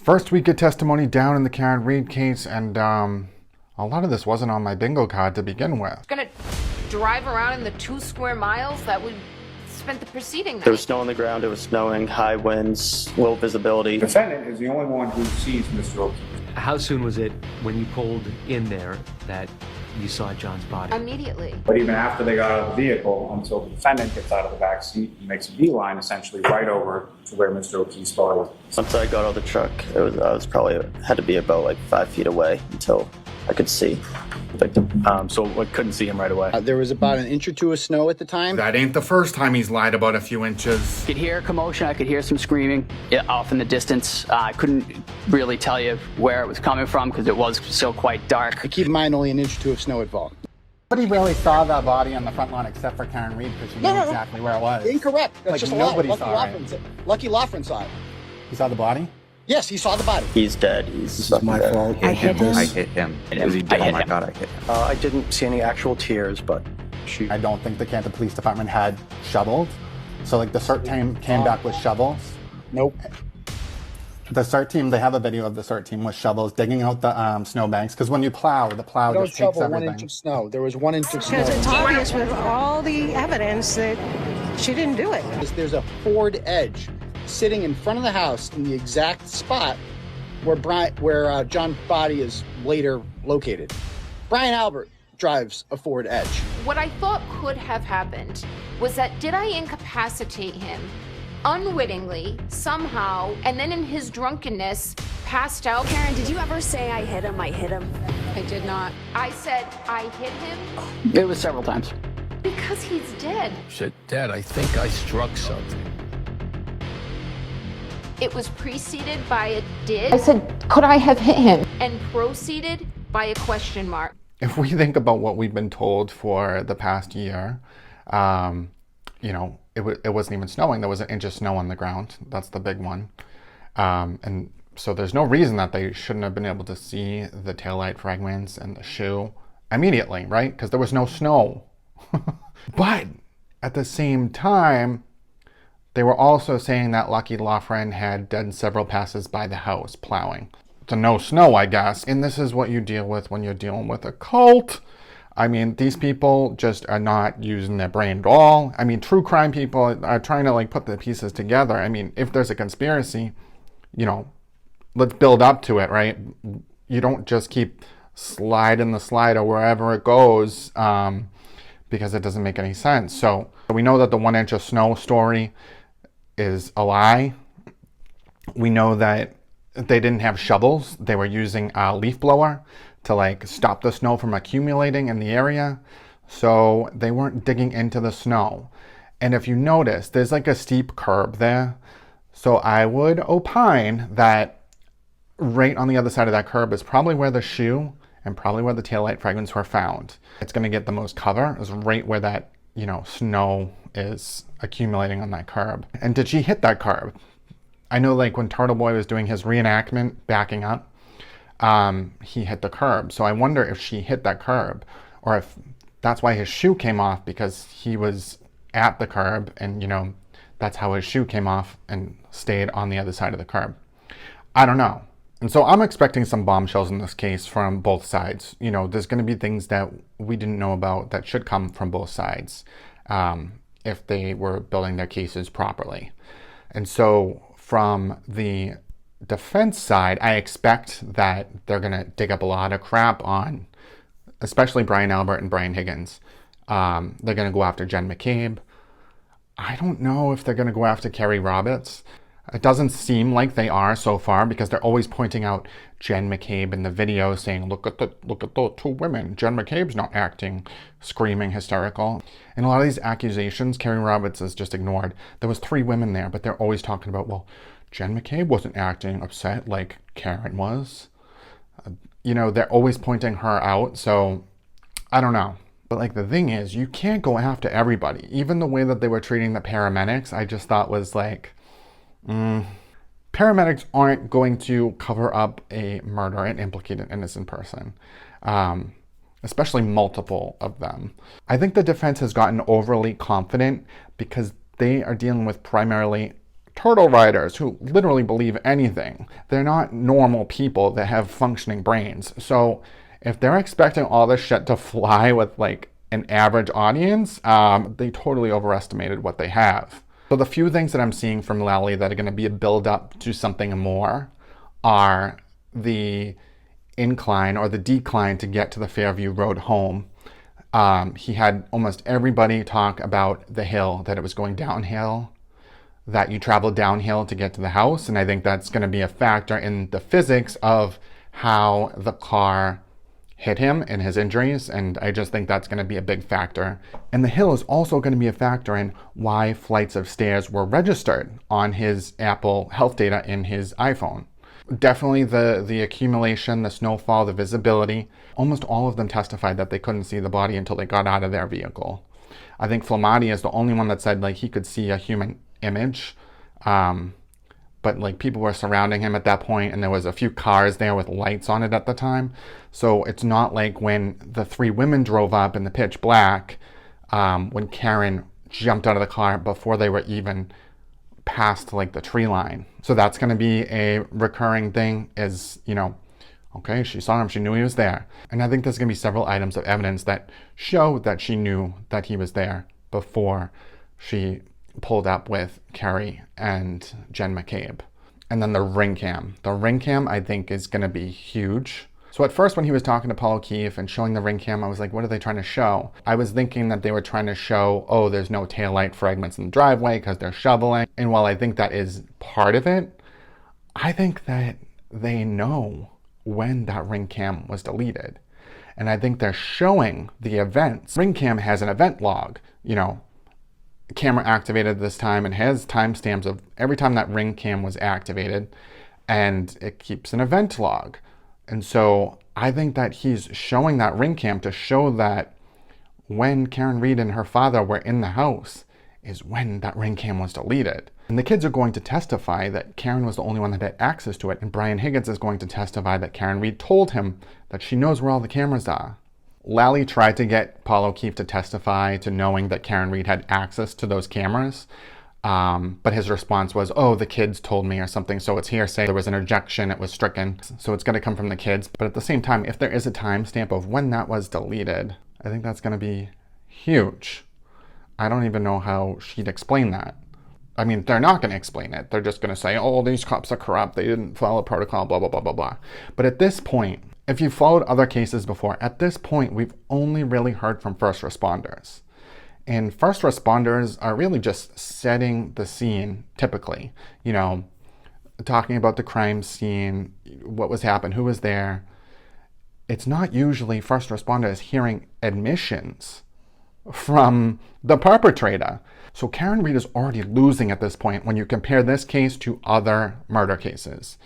First week of testimony down in the Karen Reed case, and a lot of this wasn't on my bingo card to begin with. Gonna drive around in the 2 square miles that we spent the preceding night. There was snow on the ground, it was snowing, high winds, low visibility. The defendant is the only one who sees Mr. O'Keefe. How soon was it when you pulled in there that you saw John's body? Immediately. But even after they got out of the vehicle, until the defendant gets out of the back seat and makes a beeline essentially right over to where Mr. O'Keefe's car was. Once I got out of the truck, I was probably had to be about like 5 feet away until I could see the victim. So I couldn't see him right away. There was about an inch or two of snow at the time. That ain't the first time he's lied about a few inches. I could hear a commotion, I could hear some screaming off in the distance. I couldn't really tell you where it was coming from because it was still quite dark. But keep in mind, only an inch or two of snow had fallen. Nobody really saw that body on the front lawn except for Karen Reed because she knew exactly where it was. Incorrect. That's Like, just a nobody lie. saw it. Lucky Loughran saw it. You saw the body? Yes, he saw the body. He's dead. This is my fault. I hit him. I hit him. Was he dead? Oh my God, I hit him. I didn't see any actual tears, but I don't think the Canton Police Department had shovels. So like the CERT team came back with shovels. Nope. The CERT team, they have a video of the CERT team with shovels digging out the snowbanks. Because when you plow, the plow Don't just takes shovel everything. 1 inch of snow. There was 1 inch of snow. Because it's obvious with all the evidence that she didn't do it. There's a Ford Edge sitting in front of the house in the exact spot where John's body is later located. Brian Albert drives a Ford Edge. What I thought could have happened was that did I incapacitate him unwittingly, somehow, and then in his drunkenness, passed out? Karen, did you ever say I hit him? I hit him. I did not. I said I hit him It was several times. because he's dead. Said, Dad, I think I struck something. It was preceded by a did. I said, could I have hit him? And proceeded by a question mark. If we think about what we've been told for the past year, it wasn't even snowing. There was an inch of snow on the ground. That's the big one. And so there's no reason that they shouldn't have been able to see the taillight fragments and the shoe immediately, right? Because there was no snow. But at the same time, they were also saying that Lucky Loughran had done several passes by the house plowing. To no snow, I guess. And this is what you deal with when you're dealing with a cult. I mean, these people just are not using their brain at all. I mean, true crime people are trying to put the pieces together. I mean, if there's a conspiracy, let's build up to it, right? You don't just keep sliding the slider wherever it goes because it doesn't make any sense. So we know that the 1 inch of snow story is a lie. We know that they didn't have shovels. They were using a leaf blower to stop the snow from accumulating in the area. So they weren't digging into the snow. And if you notice, there's a steep curb there. So I would opine that right on the other side of that curb is probably where the shoe and probably where the taillight fragments were found. It's gonna get the most cover is right where that, snow is accumulating on that curb. And did she hit that curb? I know when Turtle Boy was doing his reenactment, backing up, he hit the curb. So I wonder if she hit that curb or if that's why his shoe came off, because he was at the curb and, that's how his shoe came off and stayed on the other side of the curb. I don't know. And so I'm expecting some bombshells in this case from both sides. There's going to be things that we didn't know about that should come from both sides if they were building their cases properly. And so from the defense side, I expect that they're going to dig up a lot of crap on, especially Brian Albert and Brian Higgins. They're going to go after Jen McCabe. I don't know if they're going to go after Kerry Roberts. It doesn't seem like they are so far because they're always pointing out Jen McCabe in the video saying, look at the 2 women. Jen McCabe's not acting, screaming, hysterical. And a lot of these accusations, Kerry Roberts is just ignored. There was 3 women there, but they're always talking about, well, Jen McCabe wasn't acting upset like Karen was. They're always pointing her out, so I don't know. But the thing is, you can't go after everybody. Even the way that they were treating the paramedics, I just thought was paramedics aren't going to cover up a murder and implicate an innocent person, especially multiple of them. I think the defense has gotten overly confident because they are dealing with primarily turtle riders who literally believe anything. They're not normal people that have functioning brains. So if they're expecting all this shit to fly with like an average audience, they totally overestimated what they have. So the few things that I'm seeing from Lally that are going to be a build up to something more are the incline or the decline to get to the Fairview Road home. He had almost everybody talk about the hill, that it was going downhill, that you travel downhill to get to the house. And I think that's going to be a factor in the physics of how the car hit him and his injuries. And I just think that's going to be a big factor. And the hill is also going to be a factor in why flights of stairs were registered on his Apple Health data in his iPhone. Definitely the accumulation, the snowfall, the visibility. Almost all of them testified that they couldn't see the body until they got out of their vehicle. I think Flamati is the only one that said like he could see a human image. But like people were surrounding him at that point, and there was a few cars there with lights on it at the time. So it's not like when the three women drove up in the pitch black, when Karen jumped out of the car before they were even past like the tree line. So that's going to be a recurring thing is, you know, okay, she saw him, she knew he was there. And I think there's going to be several items of evidence that show that she knew that he was there before she pulled up with Carrie and Jen McCabe. And then the ring cam. The ring cam, I think, is going to be huge. So at first when he was talking to Paul O'Keefe and showing the ring cam, I was like, what are they trying to show? I was thinking that they were trying to show, oh, there's no taillight fragments in the driveway because they're shoveling. And while I think that is part of it, I think that they know when that ring cam was deleted. And I think they're showing the events. Ring cam has an event log, you know, camera activated this time, and has timestamps of every time that ring cam was activated, and it keeps an event log. And so I think that he's showing that ring cam to show that when Karen Reed and her father were in the house is when that ring cam was deleted. And the kids are going to testify that Karen was the only one that had access to it, and Brian Higgins is going to testify that Karen Reed told him that she knows where all the cameras are. Lally tried to get Paul O'Keefe to testify to knowing that Karen Reed had access to those cameras, but his response was, oh, the kids told me or something, so it's hearsay. There was an objection, it was stricken, so it's going to come from the kids. But at the same time, if there is a timestamp of when that was deleted, I think that's going to be huge. I don't even know how she'd explain that. I mean, they're not going to explain it. They're just going to say, oh, these cops are corrupt, they didn't follow protocol, blah, blah, blah, blah, blah. But at this point, if you've followed other cases before, at this point, we've only really heard from first responders. And first responders are really just setting the scene, typically. You know, talking about the crime scene, what was happened, who was there. It's not usually first responders hearing admissions from the perpetrator. So Karen Reed is already losing at this point when you compare this case to other murder cases.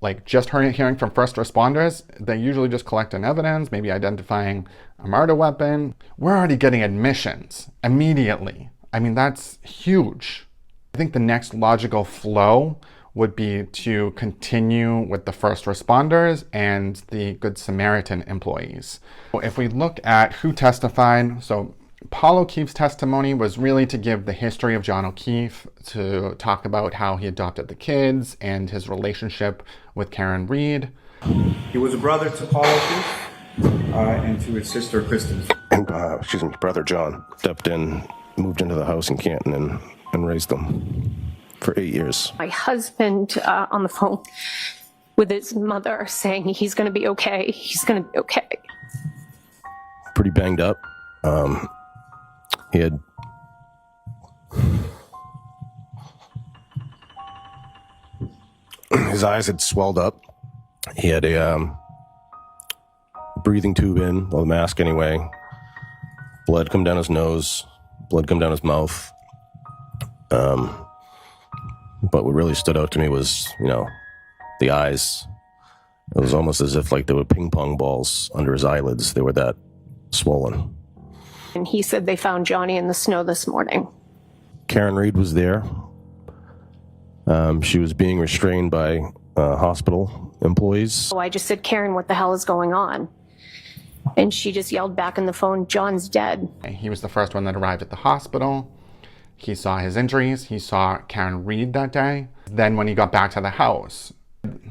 Like just hearing from first responders, they usually just collect an evidence, maybe identifying a murder weapon. We're already getting admissions immediately. I mean, that's huge. I think the next logical flow would be to continue with the first responders and the Good Samaritan employees. If we look at who testified, so Paul O'Keefe's testimony was really to give the history of John O'Keefe, to talk about how he adopted the kids and his relationship with Karen Reed. He was a brother to Paul O'Keefe and to his sister Kristen. Brother John stepped in, moved into the house in Canton and raised them for 8 years. My husband on the phone with his mother saying he's going to be okay. He's going to be okay. Pretty banged up. He had his eyes had swelled up. He had a breathing tube in, well, the mask anyway. Blood come down his nose, blood come down his mouth. But what really stood out to me was, you know, the eyes. It was almost as if like there were ping pong balls under his eyelids. They were that swollen. And he said they found Johnny in the snow this morning. Karen Reed was there. She was being restrained by hospital employees. So I just said, Karen, what the hell is going on? And she just yelled back in the phone, John's dead. He was the first one that arrived at the hospital. He saw his injuries. He saw Karen Reed that day. Then when he got back to the house,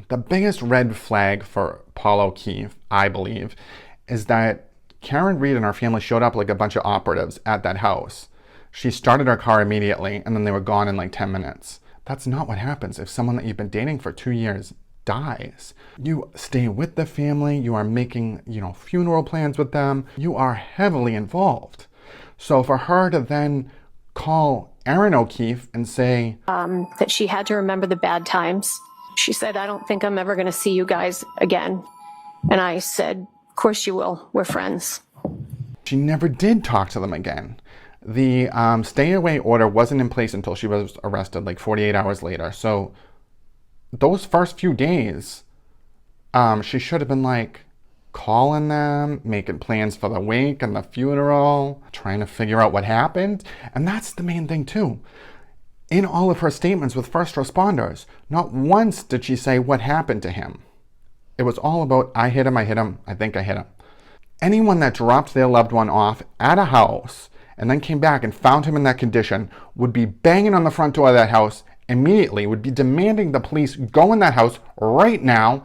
the biggest red flag for Paul O'Keefe, I believe, is that Karen Reed and her family showed up like a bunch of operatives at that house. She started her car immediately, and then they were gone in like 10 minutes. That's not what happens if someone that you've been dating for 2 years dies. You stay with the family. You are making, funeral plans with them. You are heavily involved. So for her to then call Erin O'Keefe and say that she had to remember the bad times. She said, "I don't think I'm ever going to see you guys again." And I said, "Of course you will. We're friends." She never did talk to them again. The stay-away order wasn't in place until she was arrested, like 48 hours later. So those first few days, she should have been like calling them, making plans for the wake and the funeral, trying to figure out what happened. And that's the main thing too. In all of her statements with first responders, not once did she say what happened to him. It was all about, I hit him, I think I hit him. Anyone that dropped their loved one off at a house and then came back and found him in that condition would be banging on the front door of that house immediately, would be demanding the police go in that house right now.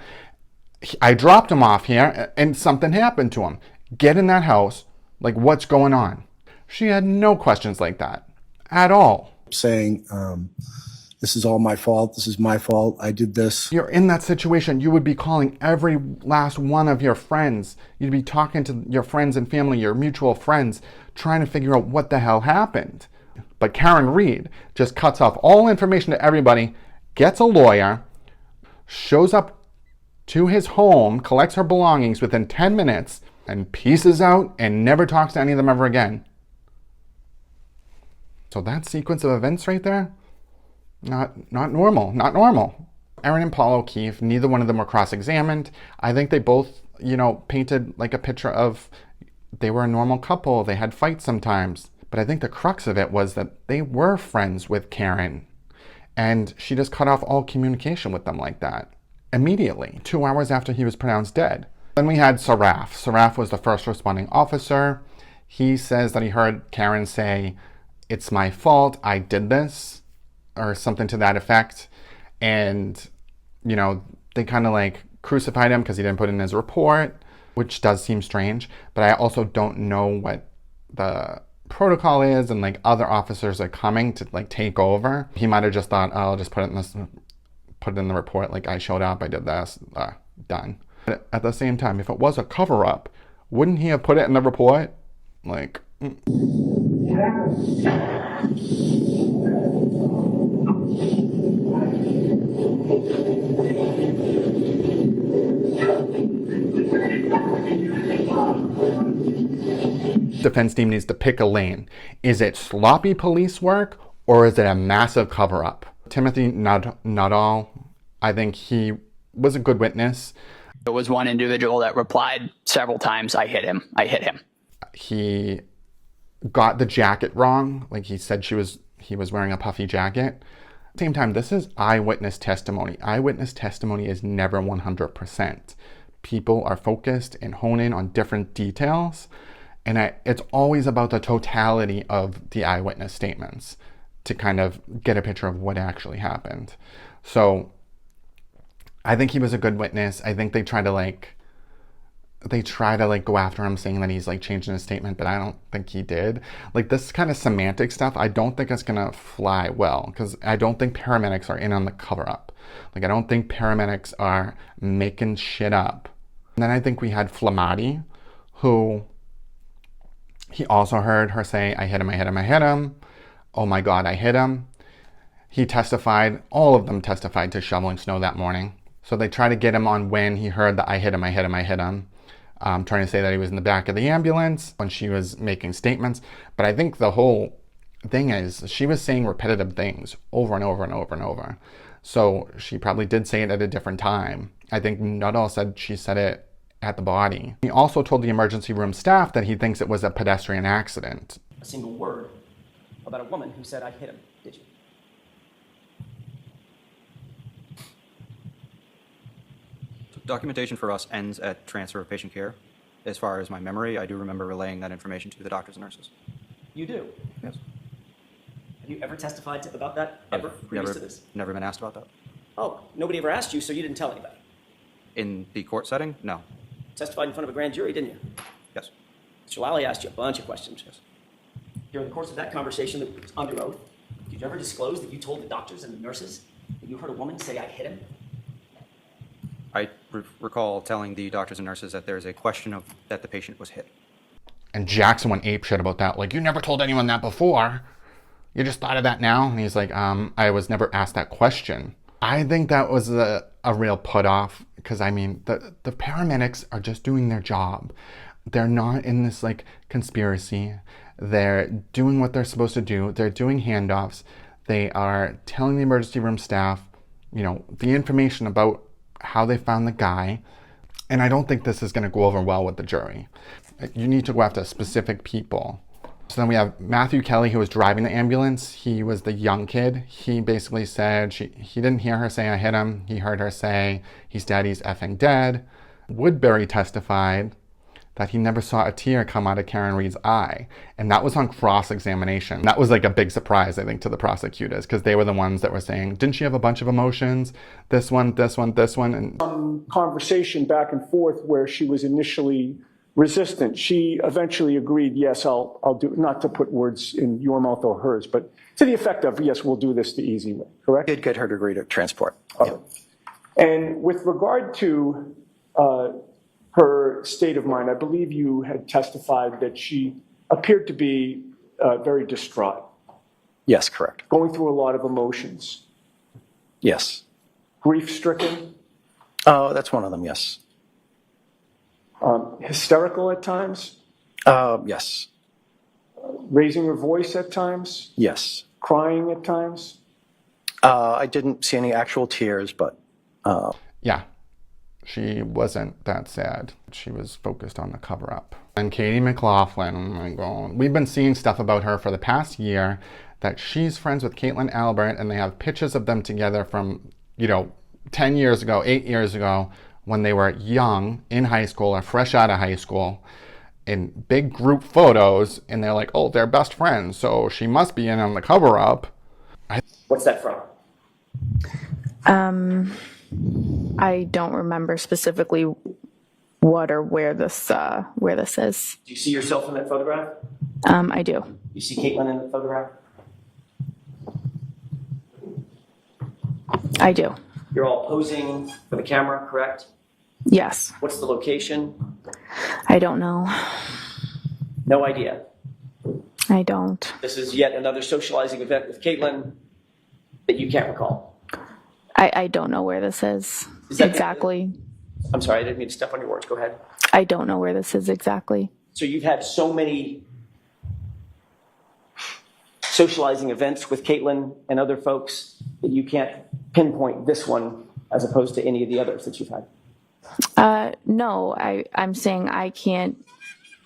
I dropped him off here and something happened to him. Get in that house. Like, what's going on? She had no questions like that at all. Saying, this is all my fault. This is my fault. I did this. You're in that situation. You would be calling every last one of your friends. You'd be talking to your friends and family, your mutual friends, trying to figure out what the hell happened. But Karen Reed just cuts off all information to everybody, gets a lawyer, shows up to his home, collects her belongings within 10 minutes, and pieces out and never talks to any of them ever again. So that sequence of events right there, not normal. Erin and Paul O'Keefe, neither one of them were cross-examined. I think they both, painted like a picture of they were a normal couple. They had fights sometimes. But I think the crux of it was that they were friends with Karen. And she just cut off all communication with them like that. Immediately, 2 hours after he was pronounced dead. Then we had Saraf. Saraf was the first responding officer. He says that he heard Karen say, "It's my fault, I did this," or something to that effect. And, they kind of like crucified him because he didn't put in his report, which does seem strange. But I also don't know what the protocol is, and like other officers are coming to like take over. He might have just thought, "Oh, I'll just put it in the report, like I showed up, I did this, done." But at the same time, if it was a cover-up, wouldn't he have put it in the report? Like, defense team needs to pick a lane. Is it sloppy police work, or is it a massive cover-up? Timothy Nuttall, I think he was a good witness. There was one individual that replied several times, "I hit him, I hit him." He got the jacket wrong. Like he said he was wearing a puffy jacket. At the same time, this is eyewitness testimony. Eyewitness testimony is never 100%. People are focused and hone in on different details. And it's always about the totality of the eyewitness statements to kind of get a picture of what actually happened. So I think he was a good witness. I think they try to go after him, saying that he's like changing his statement, but I don't think he did. Like this kind of semantic stuff, I don't think it's gonna fly well, because I don't think paramedics are in on the cover-up. Like I don't think paramedics are making shit up. And then I think we had Flamati, who he also heard her say, "I hit him, I hit him, I hit him. Oh my God, I hit him." He testified, all of them testified to shoveling snow that morning. So they try to get him on when he heard that "I hit him, I hit him, I hit him." Trying to say that he was in the back of the ambulance when she was making statements. But I think the whole thing is she was saying repetitive things over and over and over and over. So she probably did say it at a different time. I think Nuttall said she said it at the body. He also told the emergency room staff that he thinks it was a pedestrian accident. A single word about a woman who said, "I hit him," did you? Documentation for us ends at transfer of patient care. As far as my memory, I do remember relaying that information to the doctors and nurses. You do? Yes. Have you ever testified about that? Ever? Previous to this? Never been asked about that. Oh, nobody ever asked you, so you didn't tell anybody. In the court setting? No. Testified in front of a grand jury, didn't you? Yes. Mr. Lally asked you a bunch of questions. Yes. During the course of that conversation that was under oath, did you ever disclose that you told the doctors and the nurses that you heard a woman say, "I hit him"? I recall telling the doctors and nurses that there's a question of that the patient was hit. And Jackson went apeshit about that. Like, you never told anyone that before. You just thought of that now? And he's like, I was never asked that question. I think that was a real put off because, I mean, the paramedics are just doing their job. They're not in this, like, conspiracy. They're doing what they're supposed to do. They're doing handoffs. They are telling the emergency room staff, you know, the information about how they found the guy. And I don't think this is going to go over well with the jury. You need to go after specific people. So then we have Matthew Kelly, who was driving the ambulance. He was the young kid. He basically said he didn't hear her say, "I hit him." He heard her say, "He's dead, he's effing dead." Woodbury testified that he never saw a tear come out of Karen Reed's eye. And that was on cross-examination. That was like a big surprise, I think, to the prosecutors, because they were the ones that were saying, didn't she have a bunch of emotions? This one, this one, this one. And conversation back and forth where she was initially resistant. She eventually agreed, yes, I'll do, not to put words in your mouth or hers, but to the effect of, yes, we'll do this the easy way, correct? Did get her to agree to transport. Okay. And with regard to her state of mind, I believe you had testified that she appeared to be very distraught. Yes, correct. Going through a lot of emotions. Yes. Grief-stricken. Oh, that's one of them, yes. Hysterical at times. Yes. Raising her voice at times. Yes. Crying at times. I didn't see any actual tears, but... Yeah. She wasn't that sad. She was focused on the cover-up. And Katie McLaughlin, oh my God. We've been seeing stuff about her for the past year, that she's friends with Caitlin Albert, and they have pictures of them together from, 10 years ago, 8 years ago, when they were young, in high school, or fresh out of high school, in big group photos, and they're like, oh, they're best friends, so she must be in on the cover-up. What's that from? I don't remember specifically what or where this is. Do you see yourself in that photograph? I do. You see Caitlin in the photograph? I do. You're all posing for the camera, correct? Yes. What's the location? I don't know. No idea. I don't. This is yet another socializing event with Caitlin that you can't recall. I don't know where this is exactly. I'm sorry, I didn't mean to step on your words. Go ahead. I don't know where this is exactly. So you've had so many socializing events with Caitlin and other folks that you can't pinpoint this one as opposed to any of the others that you've had? No, I'm saying I can't.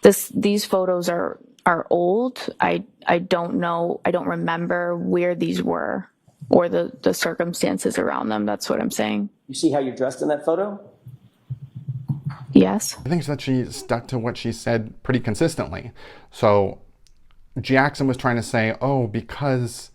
These photos are old. I don't know. I don't remember where these were or the circumstances around them. That's what I'm saying. You see how you're dressed in that photo? Yes. I think that she stuck to what she said pretty consistently. So Jackson was trying to say, oh, because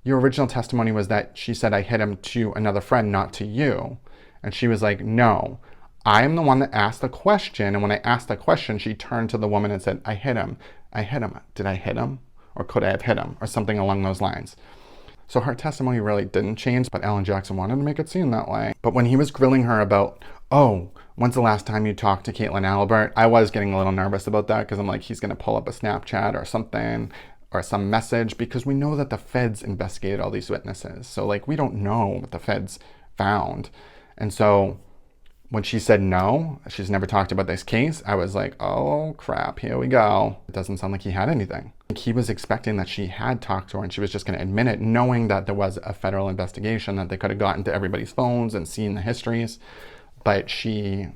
your original testimony was that she said I hit him to another friend, not to you. And she was like, no, I am the one that asked the question. And when I asked the question, she turned to the woman and said, I hit him. I hit him. Did I hit him? Or could I have hit him? Or something along those lines. So her testimony really didn't change, but Alan Jackson wanted to make it seem that way. But when he was grilling her about, oh, when's the last time you talked to Caitlin Albert? I was getting a little nervous about that because I'm like, he's going to pull up a Snapchat or something or some message, because we know that the feds investigated all these witnesses. So like, we don't know what the feds found. And so when she said no, she's never talked about this case, I was like, oh crap, here we go. It doesn't sound like he had anything. He was expecting that she had talked to her and she was just going to admit it, knowing that there was a federal investigation, that they could have gotten to everybody's phones and seen the histories. But she,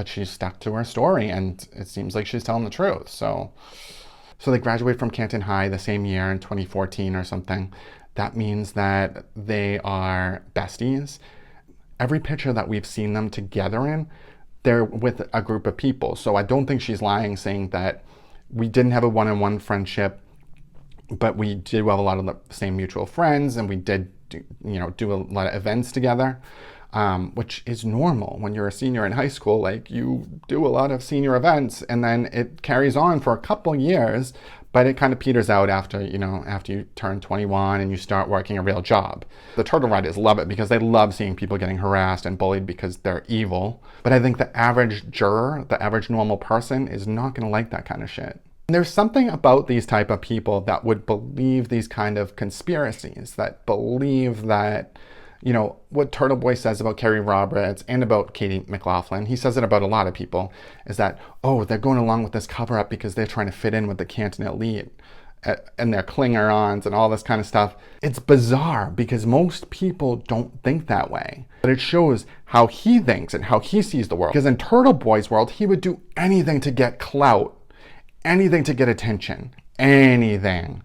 she stuck to her story, and it seems like she's telling the truth. So they graduated from Canton High the same year in 2014 or something. That means that they are besties. Every picture that we've seen them together in, they're with a group of people. So I don't think she's lying saying that we didn't have a one-on-one friendship but we did have a lot of the same mutual friends, and we did do a lot of events together, which is normal when you're a senior in high school. Like, you do a lot of senior events, and then it carries on for a couple years, but it kind of peters out after you turn 21 and you start working a real job. The turtle riders love it because they love seeing people getting harassed and bullied because they're evil. But I think the average juror, the average normal person, is not going to like that kind of shit. There's something about these type of people that would believe these kind of conspiracies, that believe that, what Turtle Boy says about Kerry Roberts and about Katie McLaughlin, he says it about a lot of people, is that, oh, they're going along with this cover-up because they're trying to fit in with the Canton elite and their clinger-ons and all this kind of stuff. It's bizarre because most people don't think that way. But it shows how he thinks and how he sees the world. Because in Turtle Boy's world, he would do anything to get clout, anything to get attention, anything,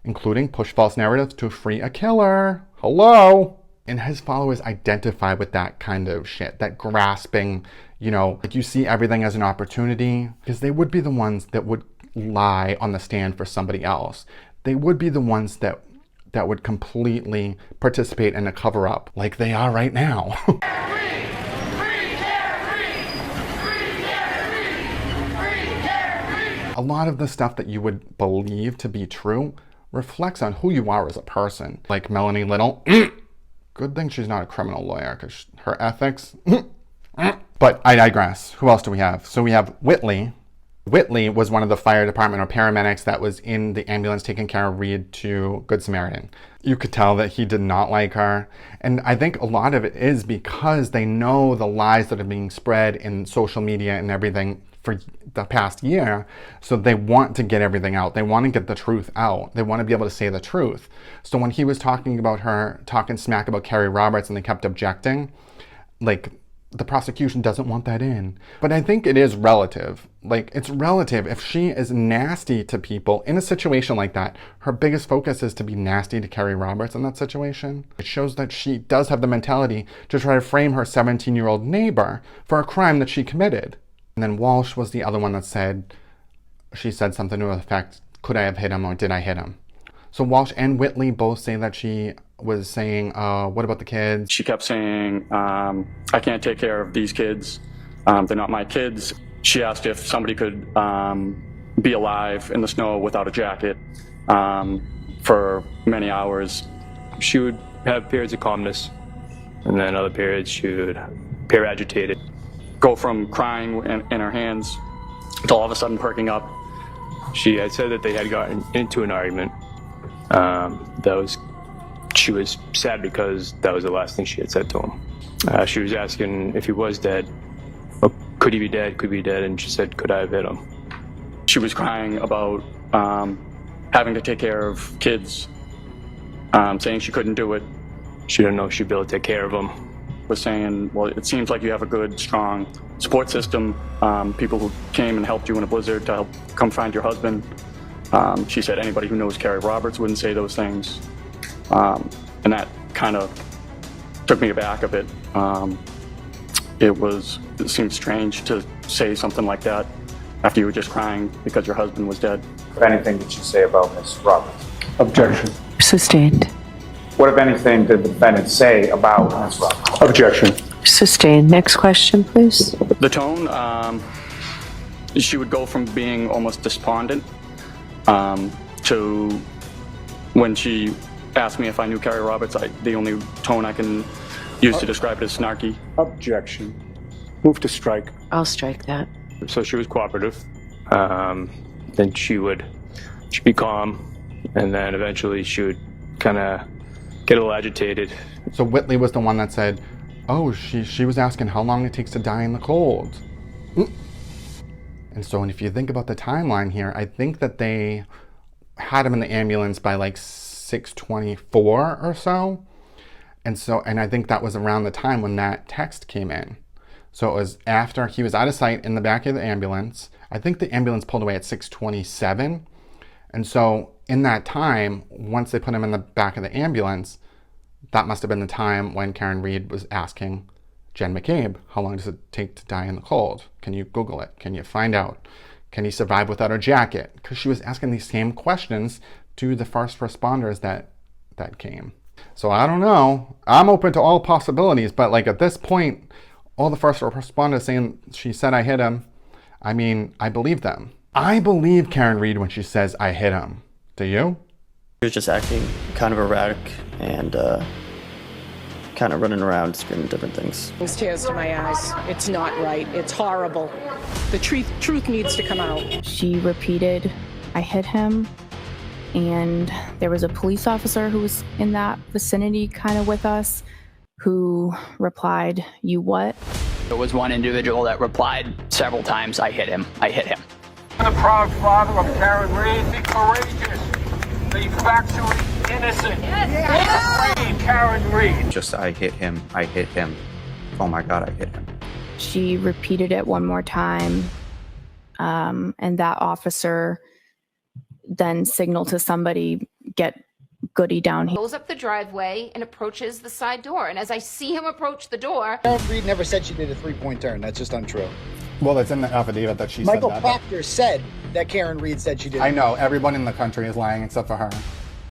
including push false narratives to free a killer. Hello? And his followers identify with that kind of shit, that grasping, like you see everything as an opportunity, because they would be the ones that would lie on the stand for somebody else. They would be the ones that would completely participate in a cover-up like they are right now. A lot of the stuff that you would believe to be true reflects on who you are as a person. Like Melanie Little. Good thing she's not a criminal lawyer, because her ethics. But I digress. Who else do we have? So we have Whitley. Whitley was one of the fire department or paramedics that was in the ambulance taking care of Reed to Good Samaritan. You could tell that he did not like her. And I think a lot of it is because they know the lies that are being spread in social media and everything for the past year. So they want to get everything out. They want to get the truth out. They want to be able to say the truth. So when he was talking about her, talking smack about Kerry Roberts, and they kept objecting, like, the prosecution doesn't want that in. But I think it is relative. Like, it's relative. If she is nasty to people in a situation like that, her biggest focus is to be nasty to Kerry Roberts in that situation. It shows that she does have the mentality to try to frame her 17-year-old neighbor for a crime that she committed. And then Walsh was the other one that said, she said something to the effect, could I have hit him or did I hit him? So Walsh and Whitley both say that she was saying, what about the kids? She kept saying, I can't take care of these kids. They're not my kids. She asked if somebody could be alive in the snow without a jacket for many hours. She would have periods of calmness, and then other periods she would appear agitated. Go from crying in her hands to all of a sudden perking up. She had said that they had gotten into an argument. She was sad because that was the last thing she had said to him. She was asking if he was dead. Or could he be dead? Could he be dead? And she said, could I have hit him? She was crying about having to take care of kids, saying she couldn't do it. She didn't know if she'd be able to take care of them. Was saying, well, it seems like you have a good, strong support system. People who came and helped you in a blizzard to help come find your husband. She said anybody who knows Kerry Roberts wouldn't say those things. And that kind of took me aback a bit. It seemed strange to say something like that after you were just crying because your husband was dead. If anything did you say about Ms. Roberts? Objection. Sustained. What, if anything, did the defendant say about Ms. Roberts? Objection. Sustained. Next question, please. The tone, she would go from being almost despondent to when she asked me if I knew Kerry Roberts, the only tone I can use to describe it is snarky. Objection. Move to strike. I'll strike that. So she was cooperative. Then she'd be calm, and then eventually she would kind of get a little agitated. So Whitley was the one that said, oh, she was asking how long it takes to die in the cold. And so, and if you think about the timeline here, I think that they had him in the ambulance by like 6:24 or so. And I think that was around the time when that text came in. So it was after he was out of sight in the back of the ambulance. I think the ambulance pulled away at 6:27. And so in that time, once they put him in the back of the ambulance, that must have been the time when Karen Reed was asking Jen McCabe, how long does it take to die in the cold? Can you Google it? Can you find out? Can he survive without a jacket? Because she was asking these same questions to the first responders that came. So I don't know. I'm open to all possibilities, but like at this point, all the first responders saying she said I hit him, I mean, I believe them. I believe Karen Reed when she says I hit him. Do you? He was just acting kind of erratic and kind of running around screaming different things. Brings tears to my eyes. It's not right. It's horrible. The truth needs to come out. She repeated, I hit him. And there was a police officer who was in that vicinity kind of with us who replied, you what? There was one individual that replied several times, I hit him, I hit him. I'm the proud father of Karen Reed. Be courageous. Be factually innocent. Yes. Karen Reed. Just, I hit him, I hit him. Oh my God, I hit him. She repeated it one more time. And that officer then signaled to somebody, get Goody down here. Goes up the driveway and approaches the side door. And as I see him approach the door... Karen Reed never said she did a three-point turn. That's just untrue. Well, it's in the affidavit that she Michael said that. Proctor said that Karen Reed said she did. I know. Everyone in the country is lying except for her.